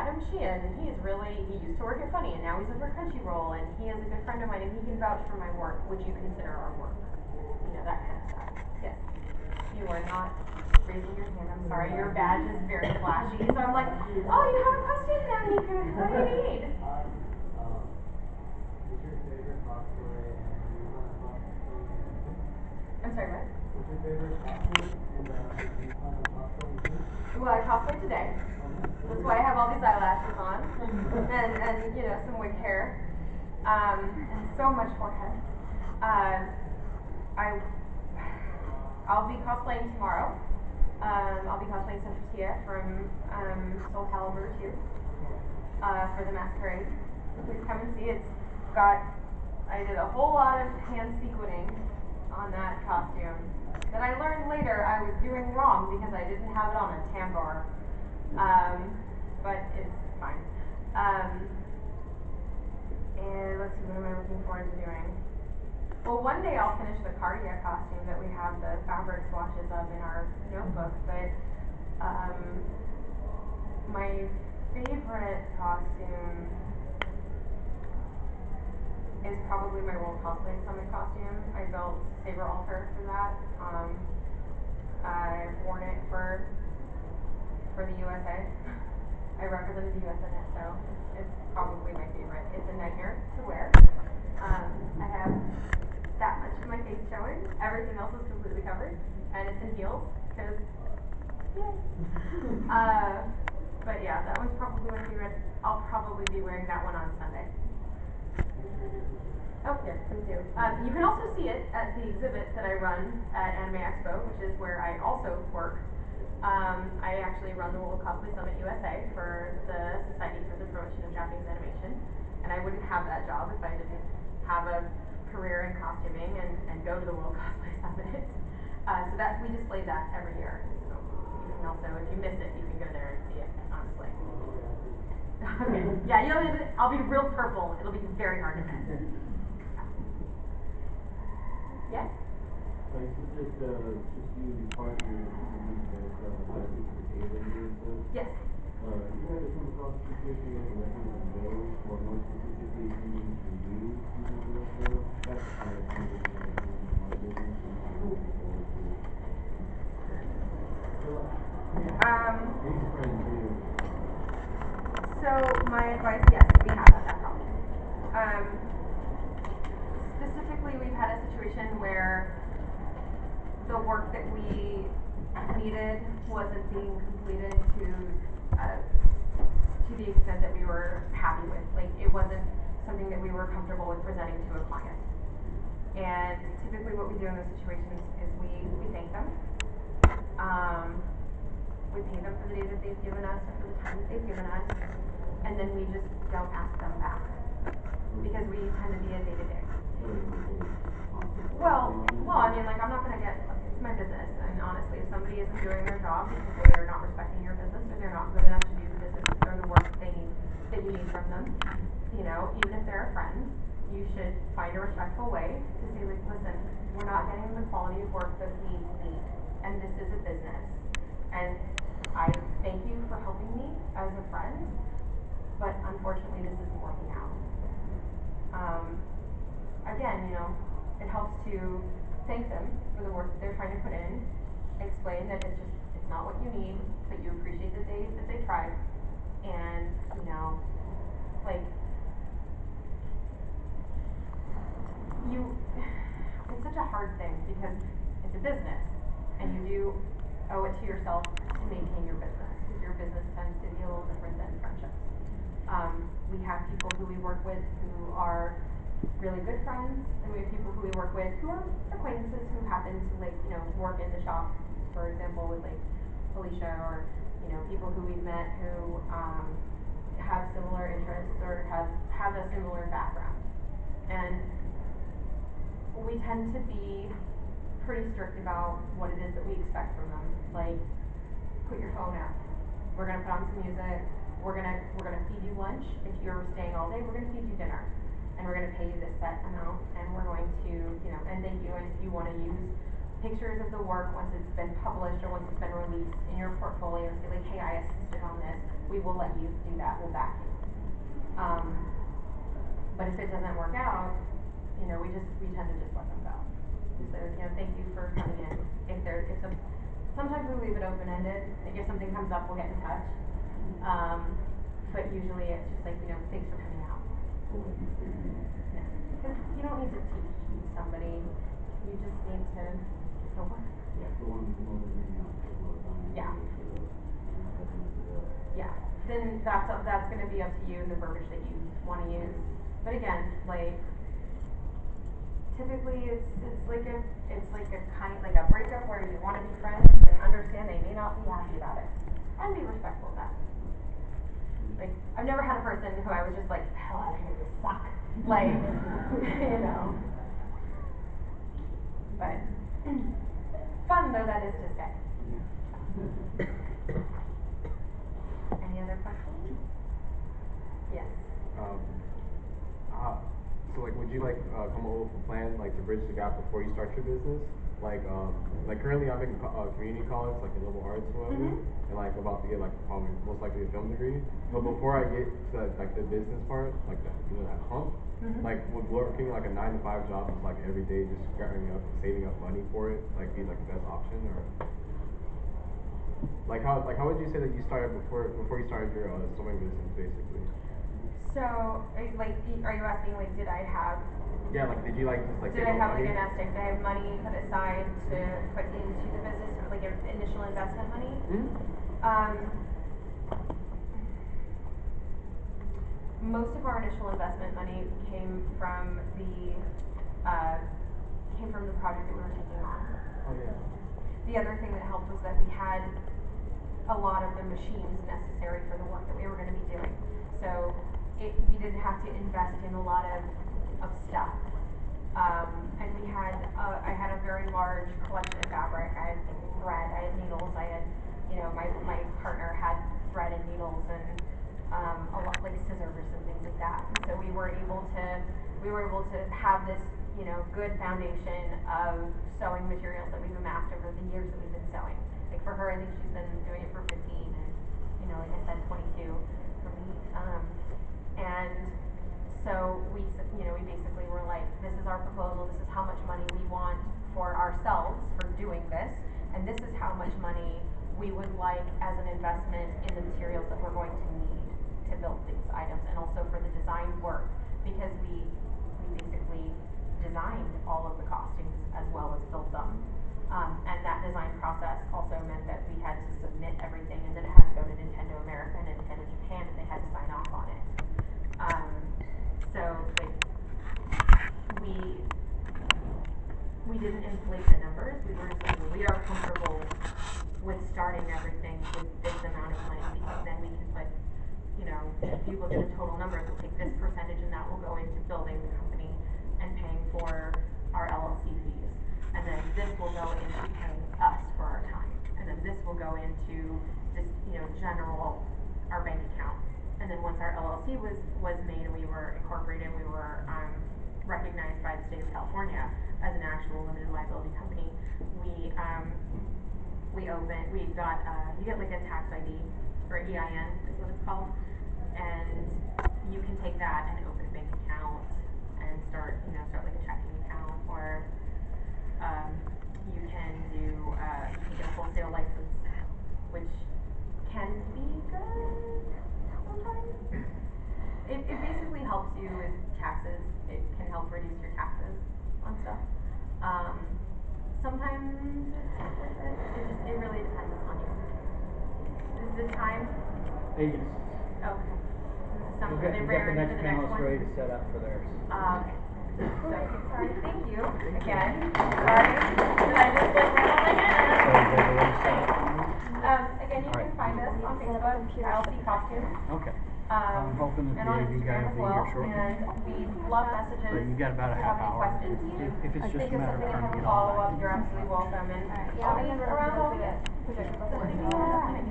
Adam Sheehan, and he used to work at Funny, and now he's over at Crunchyroll, and he is a good friend of mine, and he can vouch for my work. Would you consider our work? You know, that kind of stuff. Yes. You are not raising your hand. I'm sorry, your badge is very flashy. So I'm like, oh, you have a question now, Niku. What do you need? What's your favorite cosplay and do you want to cosplay? I'm sorry, what? What's your favorite cosplay and do you plan on cosplaying too? Well, I cosplay today. That's why I have all these eyelashes on and you know, some wig hair, and so much forehead. I'll be cosplaying tomorrow. I'll be cosplaying Central Tia from Soul Calibur 2 for the masquerade. Please come and see. I did a whole lot of hand sequening on that costume that I learned later I was doing wrong because I didn't have it on a tambour. But it's fine. And let's see, what am I looking forward to doing? Well, one day I'll finish the Cardia costume that we have the fabric swatches of in our notebook, but my favorite costume is probably my World Cosplay Summit costume. I built Saber Altar for that. I've worn it for the USA. I represented the US in it, so it's probably my favorite. It's a nightmare to wear. I have that much of my face showing. Everything else is completely covered, and it's in heels, because, yay. But yeah, that one's probably my favorite. I'll probably be wearing that one on Sunday. Oh, yes, please do. You can also see it at the exhibit that I run at Anime Expo, which is where I also work. I actually run the World Cosplay Summit USA for the Society for the Promotion of Japanese Animation, and I wouldn't have that job if I didn't have a career in costuming and go to the World Cosplay Summit. So that we display that every year. So you can also, if you miss it, you can go there and see it on display. Okay. Yeah, I'll be real purple. It'll be very hard to miss. Yes? Like, is it just you partner Yes. You had to come across the situation where the record was available, or more specifically, if you need to use that's kind of my business, and I'm looking forward to it. These friends here. So my advice, yes, we have had that problem. Specifically, we've had a situation where the work that we needed wasn't being completed to the extent that we were happy with. Like, it wasn't something that we were comfortable with presenting to a client. And typically what we do in those situations is we thank them. We pay them for the day that they've given us or for the time that they've given us, and then we just don't ask them back because we tend to be a day-to-day. Well, I mean, like, I'm not gonna it's my business, and honestly, if somebody isn't doing their job because they are not respecting your business or they're not good enough to do the business or the work that you need from them, you know, even if they're a friend, you should find a respectful way to say, like, listen, we're not getting the quality of work that we need, and this is a business, and I thank you for helping me as a friend, but unfortunately this isn't working out. Again, you know, it helps to thank them for the work that they're trying to put in, explain that it's not what you need, but you appreciate that they tried, and, you know, like, it's such a hard thing because it's a business, and you do owe it to yourself to maintain your business, because your business tends to be a little different than friendships. We have people who we work with who are really good friends, and we have people who we work with who are acquaintances who happen to, like, you know, work in the shop, for example, with, like, Felicia, or, you know, people who we've met who have similar interests or have a similar background. And we tend to be pretty strict about what it is that we expect from them. Like, put your phone out. We're gonna put on some music. We're gonna feed you lunch. If you're staying all day, we're gonna feed you dinner. And we're gonna pay you this set amount, and we're going to, you know, and thank you. And if you wanna use pictures of the work once it's been published or once it's been released in your portfolio, say, like, hey, I assisted on this, we will let you do that, we'll back you. But if it doesn't work out, you know, we tend to just let them go. We say, you know, thank you for coming in. Sometimes we leave it open-ended, like if something comes up, we'll get in touch. But usually it's just like, you know, thanks for coming out. Yeah. Because you don't need to teach somebody, you just need to work. Yeah, the one hanging out for more time. Yeah. Yeah, then that's gonna be up to you and the verbiage that you wanna use. But again, like, typically it's like a kind, like a breakup where you wanna be friends and understand they may not be happy about it. And be respectful of that. Like, I've never had a person who I was just like, hell out of here, you suck. Like, you know. But, fun though that is to say. Any other questions? Yes. So like, would you like come up with a plan like to bridge the gap before you start your business? Like currently I'm in community college, like in liberal arts or whatever, and like about to get like probably most likely a film degree. But before I get to like the business part, like that, you know, that hump, like would working like a 9-to-5 job is like every day just gathering up, saving up money for it, like be like the best option, or like how would you say that you started before you started your sewing business basically? So, are you asking like, did I have? Yeah, like did you like just like did take I have money? like a nest egg? Did I have money put aside to put into the business, or like initial investment money? Most of our initial investment money came from the project that we were taking on. Oh yeah. The other thing that helped was that we had a lot of the machines necessary for the work that we were going to be doing. So we didn't have to invest in a lot of stuff. And I had a very large collection of fabric. I had thread, I had needles, I had, you know, my partner had thread and needles and a lot like scissors and things like that. And so we were able to have this, you know, good foundation of sewing materials that we've amassed over the years that we've been sewing. Like for her, I think she's been doing it for 15 and, you know, like I said, 22 for me. And so we basically were like, this is our proposal, this is how much money we want for ourselves for doing this, and this is how much money we would like as an investment in the materials that we're going to need to build these items, and also for the design work, because we basically designed all of the costumes as well as built them. And that design process also meant that we had to submit everything, and then it had to go to Nintendo America and Nintendo Japan, and they had to sign off on it. So like we didn't inflate the numbers. We were just like, we are comfortable with starting everything with this amount of money, because then we can put, you know, if you look at the total numbers, we'll take this percentage and that will go into building the company and paying for our LLC fees. And then this will go into paying us for our time. And then this will go into this, you know, general, our bank account. And then once our LLC was made and we were incorporated, we were recognized by the state of California as an actual limited liability company, you get like a tax ID, or EIN is what it's called. And you can take that and open a bank account and start like a checking account, or you can get a wholesale license, which can be good sometimes. It basically helps you with taxes. It can help reduce your taxes on stuff. Sometimes it's worth it. It really depends on you. Is this time? Yes. Okay. We've got the next panelist ready to set up for theirs. So, sorry, thank you again. Sorry, did I just like run on again, you can find us on Facebook, LC Costumes. Okay. I'm hoping that and on you guys Instagram will as be here well. shortly. And we love messages. So you got about a If you half have any hour. questions, If it's just think a of matter of something trying and to have get a all follow-up, that. you're absolutely welcome. And Alright, yeah, I'll I'll be never around all remember weekend. that. So thank you so much for coming.